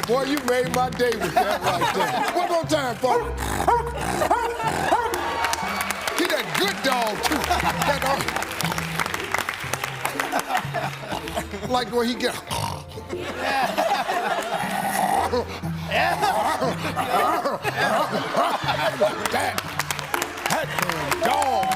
Boy, you made my day with that right there. One more time, folks. He that good dog, too. That dog. Like when he get... that dog.